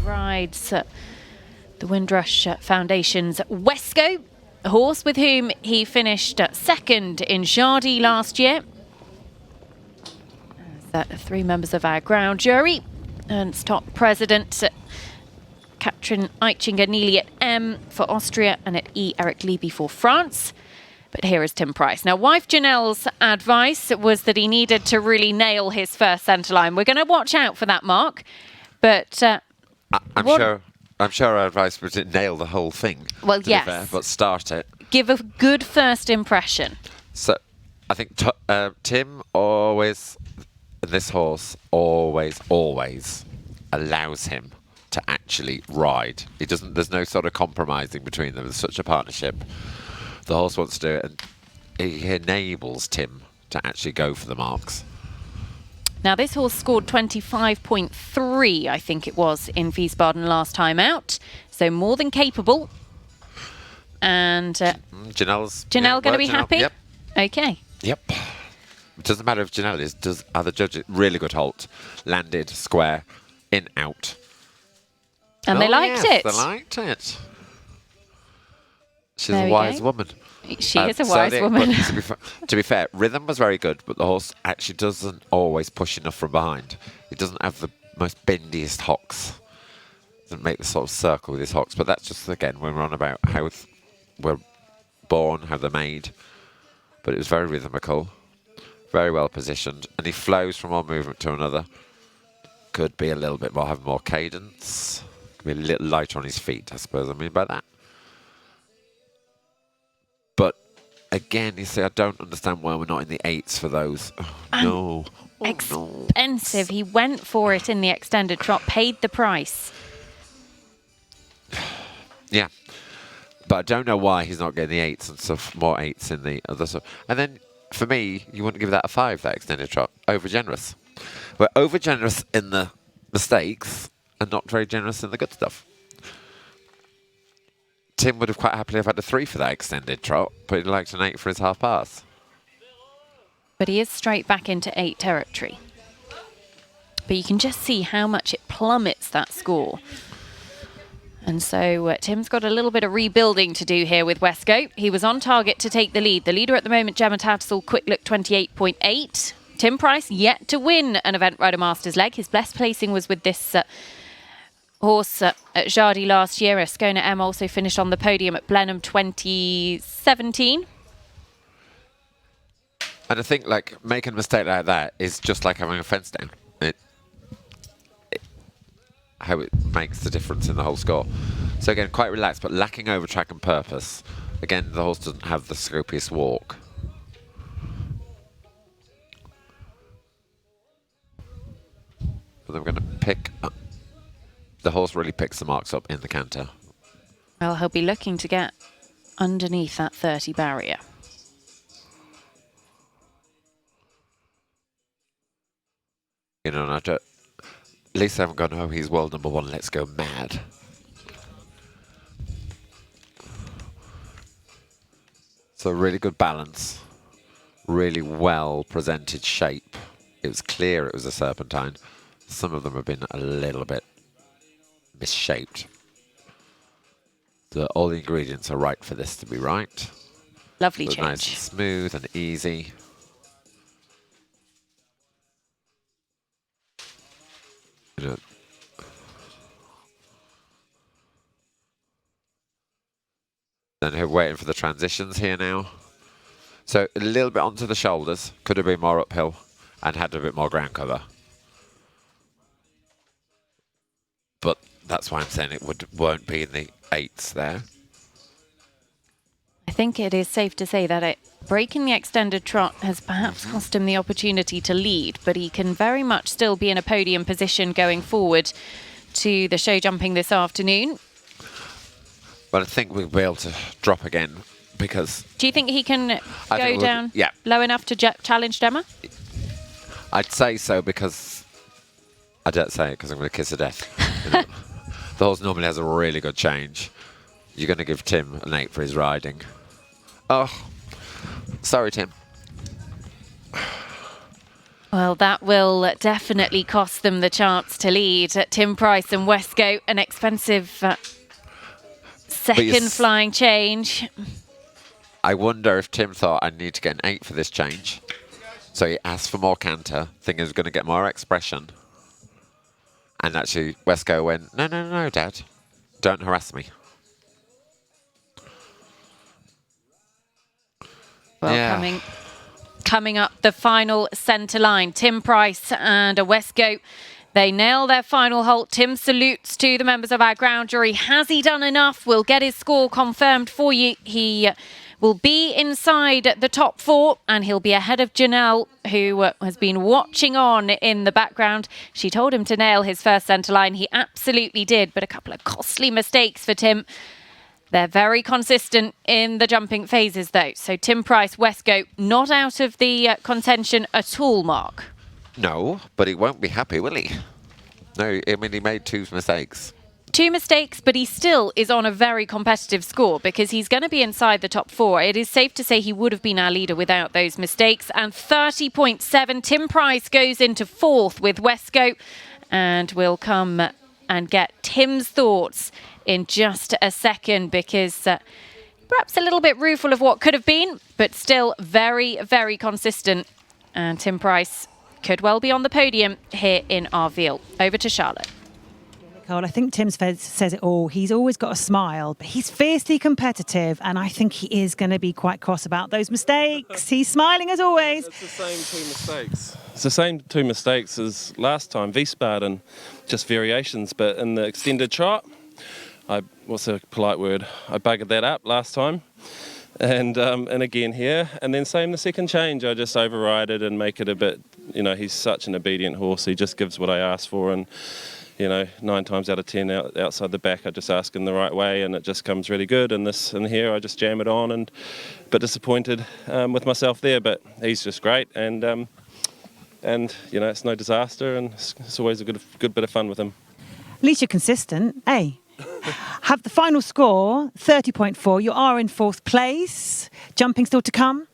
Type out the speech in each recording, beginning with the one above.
rides the Windrush Foundation's Wesko, a horse with whom he finished second in Jardy last year. Three members of our ground jury, and top president Katrin Eichinger Neely at M for Austria and at E Eric Lieby for France. But here is Tim Price. Now, wife Janelle's advice was that he needed to really nail his first centre line. We're going to watch out for that, Mark. But I'm sure our advice was to nail the whole thing. Well, yes. Fair, but start it. Give a good first impression. So, I think Tim always, this horse always allows him to actually ride. He doesn't. There's no sort of compromising between them. There's such a partnership. The horse wants to do it, and he enables Tim to actually go for the marks. Now, this horse scored 25.3, I think it was, in Wiesbaden last time out. So more than capable. And Janelle going to be happy? Yep. Okay. Yep. It doesn't matter if Janelle is. Other judges, really good halt. Landed, square, in, out. And they liked it. They liked it. She's a wise woman. She is a wise woman. To be fair, rhythm was very good, but the horse actually doesn't always push enough from behind. He doesn't have the most bendiest hocks. Doesn't make the sort of circle with his hocks. But that's just, again, when we're on about how we're born, how they're made. But it was very rhythmical, very well positioned, and he flows from one movement to another. Could be a little bit more, have more cadence. Could be a little lighter on his feet, I suppose I mean by that. But again, you see, I don't understand why we're not in the 8s for those. Oh, no. Expensive. He went for it in the extended trot, paid the price. Yeah. But I don't know why he's not getting the 8s and stuff, more 8s in the other stuff. And then, for me, you wouldn't give that a 5, that extended trot. Over generous. We're over generous in the mistakes and not very generous in the good stuff. Tim would have quite happily have had a 3 for that extended trot, but he'd liked an 8 for his half pass. But he is straight back into 8 territory. But you can just see how much it plummets that score. And so Tim's got a little bit of rebuilding to do here with Wesko. He was on target to take the lead. The leader at the moment, Gemma Tattersall, quick look 28.8. Tim Price yet to win an Event Rider Masters leg. His best placing was with this horse at Jardy last year. Ascona M also finished on the podium at Blenheim 2017. And I think, like, making a mistake like that is just like having a fence down. How it makes the difference in the whole score. So again, quite relaxed, but lacking over track and purpose. Again, the horse doesn't have the scopiest walk. But then we're going to pick up. The horse really picks the marks up in the canter. Well, he'll be looking to get underneath that 30 barrier. You know, and I don't, at least I haven't gone, oh, he's world number 1, let's go mad. So really good balance, really well presented shape. It was clear it was a serpentine. Some of them have been a little bit misshaped. All the ingredients are right for this to be right. Lovely so change. Nice and smooth and easy. You know, then we're waiting for the transitions here now. So a little bit onto the shoulders. Could have been more uphill and had a bit more ground cover. But that's why I'm saying it won't be in the 8s there. I think it is safe to say that breaking the extended trot has perhaps cost him the opportunity to lead, but he can very much still be in a podium position going forward to the show jumping this afternoon. But I think we'll be able to drop again because... Do you think he can go down low enough to challenge Gemma? I'd say so because... I don't say it because I'm going to kiss her death. You know? The horse normally has a really good change. You're going to give Tim an 8 for his riding. Oh, sorry, Tim. Well, that will definitely cost them the chance to lead. Tim Price and Wesko, an expensive second flying change. I wonder if Tim thought I need to get an 8 for this change. So he asked for more canter, thinking he was going to get more expression. And actually, Wesko went, no, no, no, Dad. Don't harass me. Well, yeah. coming up the final centre line, Tim Price and Wesko. They nail their final halt. Tim salutes to the members of our ground jury. Has he done enough? We'll get his score confirmed for you. He will be inside the top 4 and he'll be ahead of Janelle, who has been watching on in the background. She told him to nail his first centre line. He absolutely did, but a couple of costly mistakes for Tim. They're very consistent in the jumping phases, though. So Tim Price, Wesko, not out of the contention at all, Mark. No, but he won't be happy, will he? No, I mean, he made 2 mistakes. 2 mistakes, but he still is on a very competitive score because he's going to be inside the top 4. It is safe to say he would have been our leader without those mistakes. And 30.7, Tim Price goes into 4th with Wesko. And we'll come and get Tim's thoughts in just a second, because perhaps a little bit rueful of what could have been, but still very, very consistent. And Tim Price could well be on the podium here in Arville. Over to Charlotte. Nicole, I think Tim says it all. He's always got a smile, but he's fiercely competitive, and I think he is going to be quite cross about those mistakes. He's smiling as always. It's the same 2 mistakes. It's the same 2 mistakes as last time, V-Spart, and just variations. But in the extended trot, what's a polite word? I buggered that up last time. And again here. And then same the second change. I just override it and make it a bit, he's such an obedient horse. He just gives what I ask for. And, 9 times out of 10 outside the back, I just ask in the right way and it just comes really good. And here, I just jam it on and a bit disappointed with myself there. But he's just great. And it's no disaster. And it's always a good bit of fun with him. At least you're consistent, eh? Have the final score, 30.4. You are in 4th place. Jumping still to come?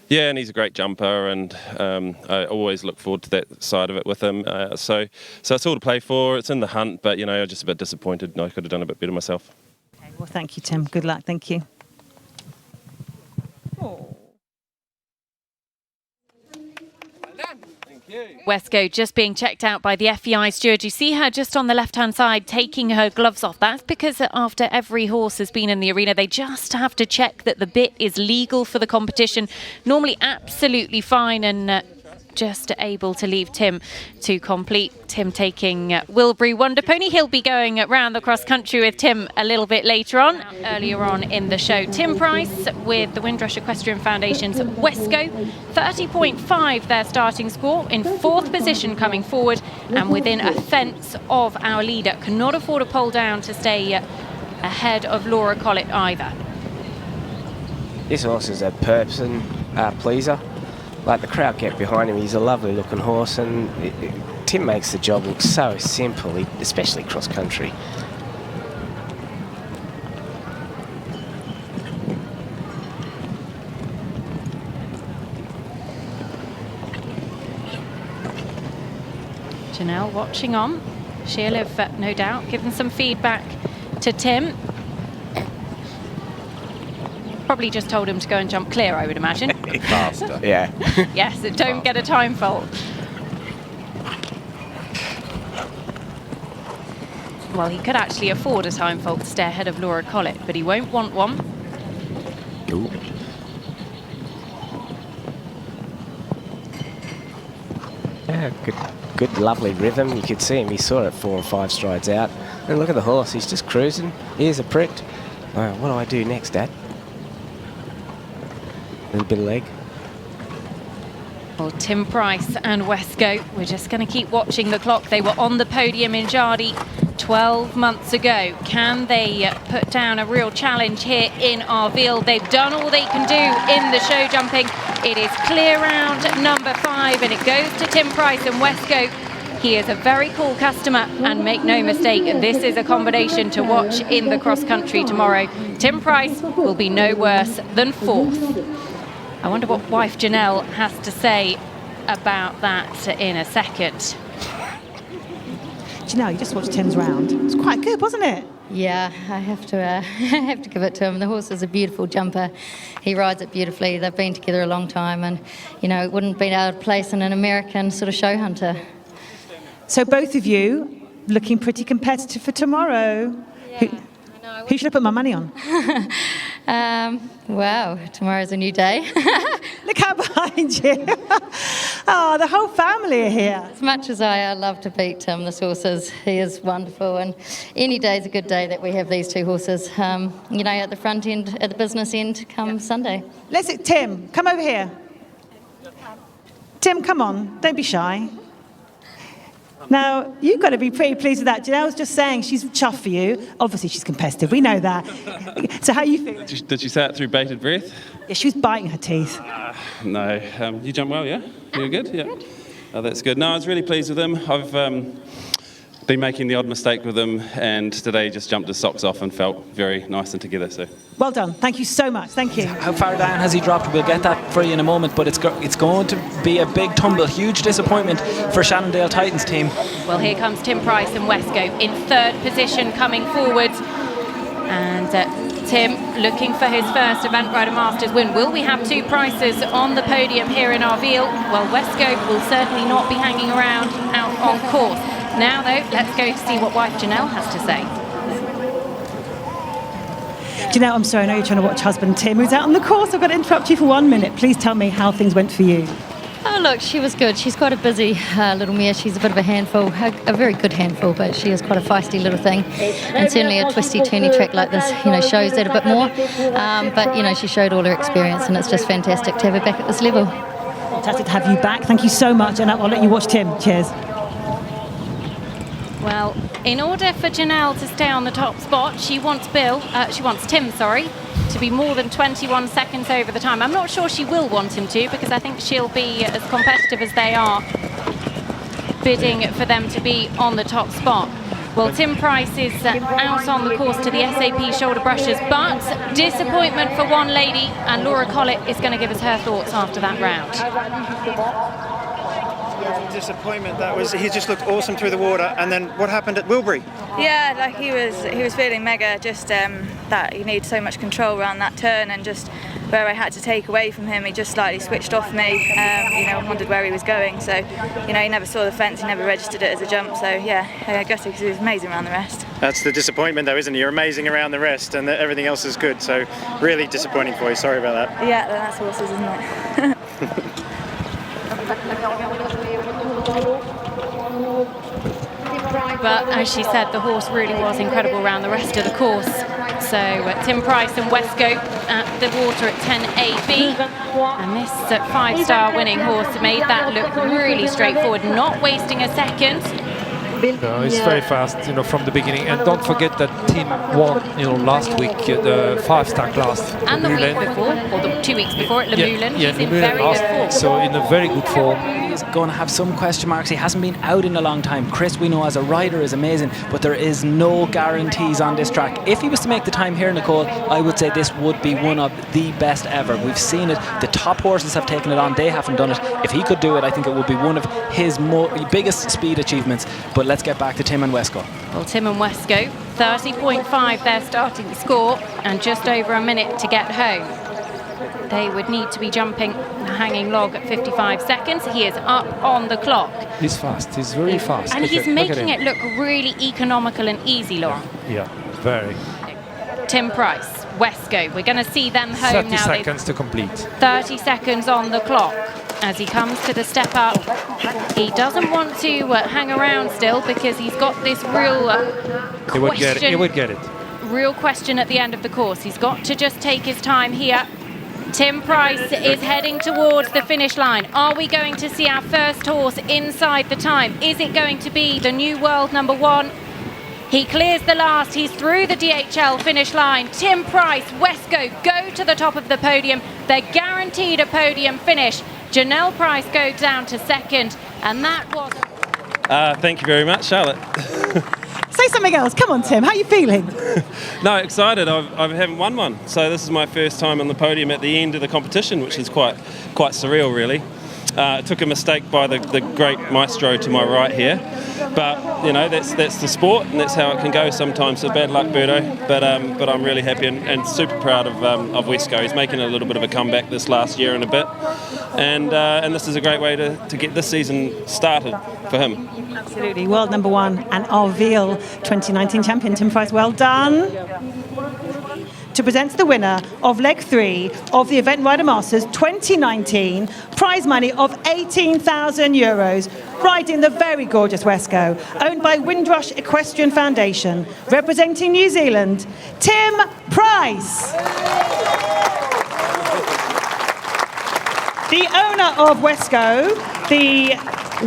Yeah, and he's a great jumper, and I always look forward to that side of it with him. So it's all to play for. It's in the hunt, but, I'm just a bit disappointed. I could have done a bit better myself. Okay, well, thank you, Tim. Good luck. Thank you. Wesko just being checked out by the FEI steward. You see her just on the left-hand side taking her gloves off. That's because after every horse has been in the arena, they just have to check that the bit is legal for the competition. Normally absolutely fine, and just able to leave Tim to complete. Tim taking Wilbury Wonder Pony. He'll be going around the cross country with Tim a little bit later on. Earlier on in the show, Tim Price with the Windrush Equestrian Foundation's Wesko. 30.5 their starting score, in 4th position coming forward and within a fence of our leader. Cannot afford a pole down to stay ahead of Laura Collett either. This horse is a person pleaser. Like, the crowd get behind him. He's a lovely looking horse, and Tim makes the job look so simple, especially cross country. Janelle watching on. She'll have no doubt given some feedback to Tim. Probably just told him to go and jump clear, I would imagine. Faster. Yeah. Yes, don't get a time fault. Well, he could actually afford a time fault to stay ahead of Laura Collett, but he won't want one. Ooh. Yeah, good, lovely rhythm. You could see him. He saw it 4 or 5 strides out. And look at the horse. He's just cruising. Here's a prick. What do I do next, Dad? A little bit of leg. Well, Tim Price and Wesko, we're just going to keep watching the clock. They were on the podium in Jardy 12 months ago. Can they put down a real challenge here in Arville? They've done all they can do in the show jumping. It is clear round number 5, and it goes to Tim Price and Wesko. He is a very cool customer, and make no mistake, this is a combination to watch in the cross country tomorrow. Tim Price will be no worse than 4th. I wonder what wife Janelle has to say about that in a second. Do you know, you just watched Tim's round. It was quite good, wasn't it? Yeah, I have to I have to give it to him. The horse is a beautiful jumper. He rides it beautifully. They've been together a long time, and you know, it wouldn't have been out of place in an American sort of show hunter. So both of you looking pretty competitive for tomorrow. Yeah, Who should I put my money on? Wow, tomorrow's a new day. Look out behind you. Oh, the whole family are here. As much as I love to beat Tim, this horse he is wonderful, and any day's a good day that we have these two horses, you know, at the front end, at the business end, come Sunday. Tim, come over here. Tim, come on, don't be shy. Now, you've got to be pretty pleased with that. Janelle's just saying she's chuffed for you. Obviously, she's competitive. We know that. So how are you feeling? Did she say it through bated breath? Yeah, she was biting her teeth. No. You jumped well, yeah? You were good? Yeah. Good. Oh, that's good. No, I was really pleased with him. I've been making the odd mistake with him, and today just jumped his socks off and felt very nice and together. So. Well done. Thank you so much. Thank you. How far down has he dropped? We'll get that for you in a moment, but it's going to be a big tumble. Huge disappointment for Shannondale Titans team. Well, here comes Tim Price and Wesko in third position coming forward. And Tim looking for his first Event Rider Masters win. Will we have two Prices on the podium here in Arveil? Well, Wesko will certainly not be hanging around out on course. Now, though, let's go to see what wife Janelle has to say. Janelle, I'm sorry, I know you're trying to watch husband Tim, who's out on the course. I've got to interrupt you for 1 minute. Please tell me how things went for you. Oh, look, she was good. She's quite a busy little mare. She's a bit of a handful, a very good handful, but she is quite a feisty little thing. And certainly a twisty, turny track like this, you know, shows that a bit more. But, you know, she showed all her experience, and it's just fantastic to have her back at this level. Fantastic to have you back. Thank you so much, and I'll let you watch Tim. Cheers. Well, in order for Janelle to stay on the top spot, she wants Tim, to be more than 21 seconds over the time. I'm not sure she will want him to, because I think she'll be as competitive as they are, bidding for them to be on the top spot. Well, Tim Price is out on the course to the SAP shoulder brushes, but disappointment for one lady, and Laura Collett is going to give us her thoughts after that round. Disappointment. He just looked awesome through the water. And then what happened at Wilbury? Yeah, like he was feeling mega. Just that he needed so much control around that turn, and just where I had to take away from him, he just slightly switched off me. You know, wondered where he was going. So, you know, he never saw the fence. He never registered it as a jump. So yeah, I guess because he was amazing around the rest. That's the disappointment, though, isn't it? You're amazing around the rest, and everything else is good. So really disappointing for you. Sorry about that. Yeah, that's horses, isn't it? But as she said, the horse really was incredible around the rest of the course. So Tim Price and Wesko at the water at 10 AB. And this 5-star winning horse made that look really straightforward, not wasting a second. No, it's very fast, you know, from the beginning. And don't forget that Tim won, you know, last week the 5-star class. And the week before, or the 2 weeks before at Le Moulin. Yeah, He's in very good form. So in a very good form. He's going to have some question marks. He hasn't been out in a long time. Chris, we know as a rider, is amazing, but there is no guarantees on this track. If he was to make the time here, Nicole, I would say this would be one of the best ever. We've seen it. The top horses have taken it on. They haven't done it. If he could do it, I think it would be one of his biggest speed achievements. But let's get back to Tim and Wesko. Well, Tim and Wesko, 30.5 their starting score, and just over a minute to get home. They would need to be jumping a hanging log at 55 seconds. He is up on the clock. He's fast. He's very fast. And he's making it look really economical and easy, Laura. Yeah, very. Tim Price, Wesko. We're going to see them home 30 now. 30 seconds to complete. 30 seconds on the clock as he comes to the step up. He doesn't want to hang around still, because he's got this real question. He would get it. Real question at the end of the course. He's got to just take his time here. Tim Price is heading towards the finish line. Are we going to see our first horse inside the time? Is it going to be the new world #1? He clears the last. He's through the DHL finish line. Tim Price, Wesko go to the top of the podium. They're guaranteed a podium finish. Janelle Price goes down to second, and that was... Thank you very much, Charlotte. Say something else. Come on, Tim. How are you feeling? No, excited. I haven't won one, so this is my first time on the podium at the end of the competition, which is quite surreal, really. Took a mistake by the great maestro to my right here, but you know that's the sport and that's how it can go sometimes. So bad luck, Birdo, but I'm really happy and super proud of Wesko. He's making a little bit of a comeback this last year and a bit, and this is a great way to get this season started for him. Absolutely, world number one and Arveal 2019 champion Tim Price. Well done. To present the winner of leg 3 of the Event Rider Masters 2019, prize money of €18,000, riding the very gorgeous Wesko, owned by Windrush Equestrian Foundation, representing New Zealand, Tim Price. The owner of Wesko, the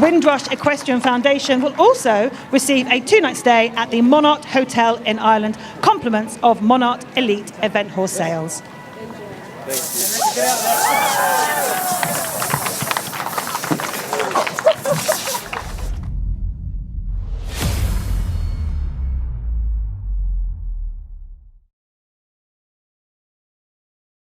Windrush Equestrian Foundation, will also receive a 2-night stay at the Monarch Hotel in Ireland, compliments of Monarch Elite Event Horse Sales.